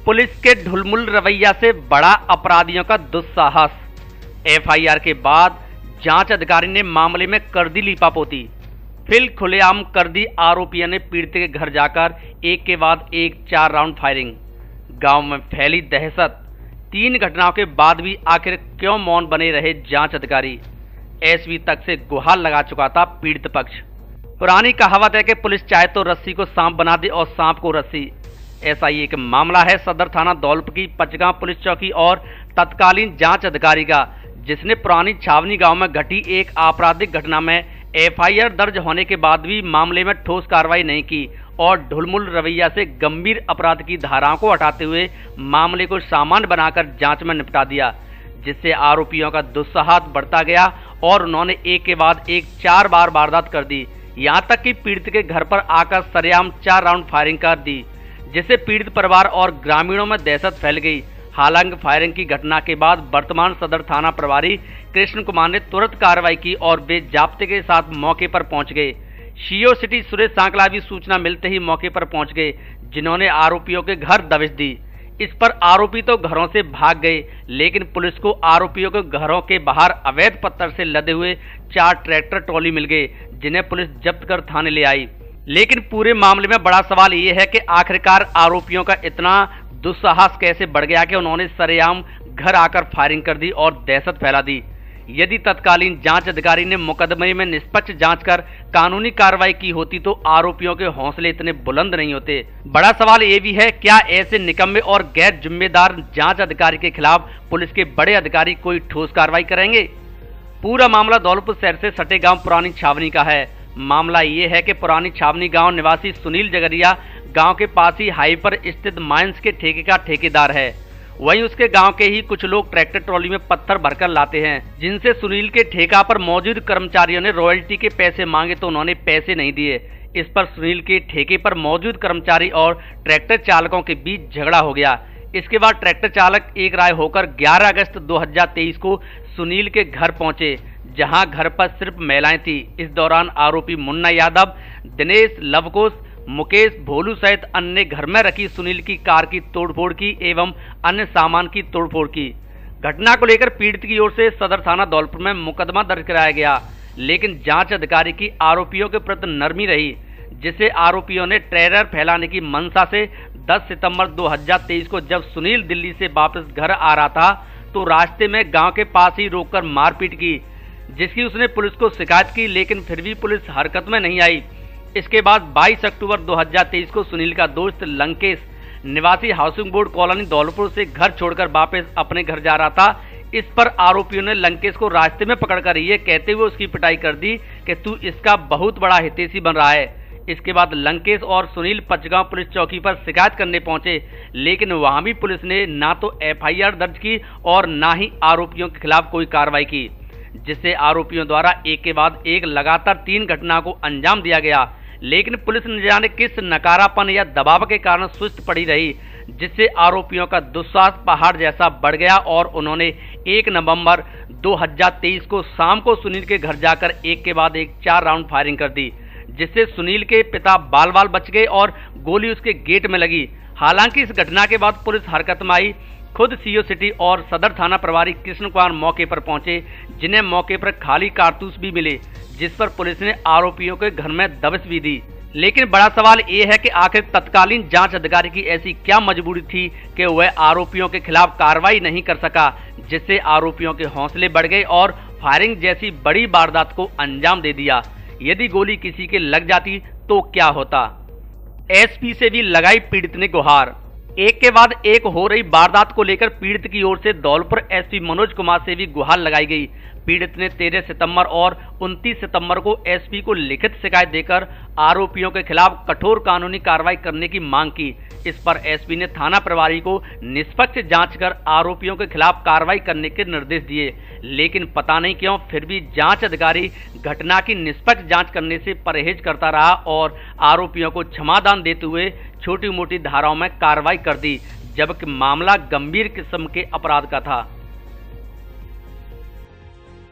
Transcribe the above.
Police के ढुलमुल रवैया से बड़ा अपराधियों का दुस्साहस। एफआईआर के बाद जांच अधिकारी ने मामले में कर दी लीपापोती। फिर खुलेआम कर दी आरोपियों ने पीड़ित के घर जाकर एक के बाद एक 4 राउंड फायरिंग। गांव में फैली दहशत। 3 घटनाओं के बाद भी आखिर क्यों मौन बने रहे जांच अधिकारी? एसपी तक से गुहार लगा चुका था पीड़ित पक्ष। पुरानी कहावत है कि पुलिस चाहे तो रस्सी को सांप बना दे और सांप को रस्सी। ऐसा ही एक मामला है सदर थाना दौलपुर की पचगांव पुलिस चौकी और तत्कालीन जांच अधिकारी का, जिसने पुरानी छावनी गांव में घटी एक आपराधिक घटना में एफआईआर दर्ज होने के बाद भी मामले में ठोस कार्रवाई नहीं की और ढुलमुल रवैया से गंभीर अपराध की धाराओं को हटाते हुए मामले को सामान्य बनाकर जांच में निपटा दिया, जिससे आरोपियों का दुस्साहस बढ़ता गया और उन्होंने एक के बाद एक 4 बार वारदात कर दी। यहां तक कि पीड़ित के घर पर आकर सरेआम 4 राउंड फायरिंग कर दी, जिससे पीड़ित परिवार और ग्रामीणों में दहशत फैल गई। हालांकि फायरिंग की घटना के बाद वर्तमान सदर थाना प्रभारी कृष्ण कुमार ने तुरंत कार्रवाई की और वे जाब्ते के साथ मौके पर पहुंच गए। सीओ सिटी सुरेश सांकला भी सूचना मिलते ही मौके पर पहुंच गए, जिन्होंने आरोपियों के घर दबिश दी। इस पर आरोपी तो घरों से भाग गए, लेकिन पुलिस को आरोपियों के घरों के बाहर अवैध पत्थर से लदे हुए 4 ट्रैक्टर ट्रॉली मिल गए, जिन्हें पुलिस जब्त कर थाने ले आई। लेकिन पूरे मामले में बड़ा सवाल ये है कि आखिरकार आरोपियों का इतना दुस्साहस कैसे बढ़ गया कि उन्होंने सरेआम घर आकर फायरिंग कर दी और दहशत फैला दी। यदि तत्कालीन जांच अधिकारी ने मुकदमे में निष्पक्ष जांच कर कानूनी कार्रवाई की होती तो आरोपियों के हौसले इतने बुलंद नहीं होते। बड़ा सवाल ये भी है, क्या ऐसे निकम्मे और गैर जिम्मेदार जांच अधिकारी के खिलाफ पुलिस के बड़े अधिकारी कोई ठोस कार्रवाई करेंगे? पूरा मामला दौलपुर शहर से सटे गांव पुरानी छावनी का है। मामला ये है कि पुरानी छावनी गांव निवासी सुनील जगरिया गांव के पास ही हाईवे पर स्थित माइंस के ठेके का ठेकेदार है। वहीं उसके गांव के ही कुछ लोग ट्रैक्टर ट्रॉली में पत्थर भरकर लाते हैं, जिनसे सुनील के ठेका पर मौजूद कर्मचारियों ने रॉयल्टी के पैसे मांगे तो उन्होंने पैसे नहीं दिए। इस पर सुनील के ठेके पर मौजूद कर्मचारी और ट्रैक्टर चालकों के बीच झगड़ा हो गया। इसके बाद ट्रैक्टर चालक एक राय होकर 11 अगस्त 2023 को सुनील के घर पहुंचे, जहां घर पर सिर्फ महिलाएं थी। इस दौरान आरोपी मुन्ना यादव, दिनेश, लवकुश, मुकेश, भोलू सहित अन्य घर में रखी सुनील की कार की तोड़फोड़ की एवं अन्य सामान की तोड़फोड़ की। घटना को लेकर पीड़ित की ओर से सदर थाना दौलपुर में मुकदमा दर्ज कराया गया, लेकिन जांच अधिकारी की आरोपियों के प्रति नरमी रही, जिसे आरोपियों ने टेरर फैलाने की मंशा से 10 सितंबर 2023 को जब सुनील दिल्ली से वापस घर आ रहा था तो रास्ते में गांव के पास ही रोककर मारपीट की, जिसकी उसने पुलिस को शिकायत की, लेकिन फिर भी पुलिस हरकत में नहीं आई। इसके बाद 22 अक्टूबर 2023 को सुनील का दोस्त लंकेश निवासी हाउसिंग बोर्ड कॉलोनी दौलपुर से घर छोड़कर वापस अपने घर जा रहा था। इस पर आरोपियों ने लंकेश को रास्ते में पकड़कर ये कहते हुए उसकी पिटाई कर दी कि तू इसका बहुत बड़ा हितैषी बन रहा है। इसके बाद लंकेश और सुनील पचगांव पुलिस चौकी पर शिकायत करने पहुंचे, लेकिन वहां भी पुलिस ने ना तो एफआईआर दर्ज की और ना ही आरोपियों के खिलाफ कोई कार्रवाई की, जिससे आरोपियों द्वारा एक के बाद एक लगातार 3 घटना को अंजाम दिया गया। लेकिन पुलिस न जाने किस नकारापन या दबाव के कारण सुस्त पड़ी रही, जिससे आरोपियों का दुस्साहस पहाड़ जैसा बढ़ गया और उन्होंने 1 नवंबर 2023 को शाम को सुनील के घर जाकर एक के बाद एक 4 राउंड फायरिंग कर दी, जिससे सुनील के पिता बाल बाल बच गए और गोली उसके गेट में लगी। हालांकि इस घटना के बाद पुलिस हरकत में आई। खुद सीओ सिटी और सदर थाना प्रभारी कृष्ण कुमार मौके पर पहुंचे, जिन्हें मौके पर खाली कारतूस भी मिले, जिस पर पुलिस ने आरोपियों के घर में दबिश भी दी। लेकिन बड़ा सवाल ये है कि आखिर तत्कालीन जांच अधिकारी की ऐसी क्या मजबूरी थी कि वह आरोपियों के खिलाफ कार्रवाई नहीं कर सका, जिससे आरोपियों के हौसले बढ़ गए और फायरिंग जैसी बड़ी वारदात को अंजाम दे दिया। यदि गोली किसी के लग जाती तो क्या होता? एसपी से भी लगाई पीड़ित ने गुहार। एक के बाद एक हो रही वारदात को लेकर पीड़ित की ओर से दौलपुर एसपी मनोज कुमार से भी गुहार लगाई गई। पीड़ित ने 13 सितंबर और 29 सितंबर को एसपी को लिखित शिकायत देकर आरोपियों के खिलाफ कठोर कानूनी कार्रवाई करने की मांग की। इस पर एसपी ने थाना प्रभारी को निष्पक्ष जांच कर आरोपियों के खिलाफ कार्रवाई करने के निर्देश दिए, लेकिन पता नहीं क्यों फिर भी जांच अधिकारी घटना की निष्पक्ष जांच करने से परहेज करता रहा और आरोपियों को क्षमादान देते हुए छोटी मोटी धाराओं में कार्रवाई कर दी, जबकि मामला गंभीर किस्म के अपराध का था।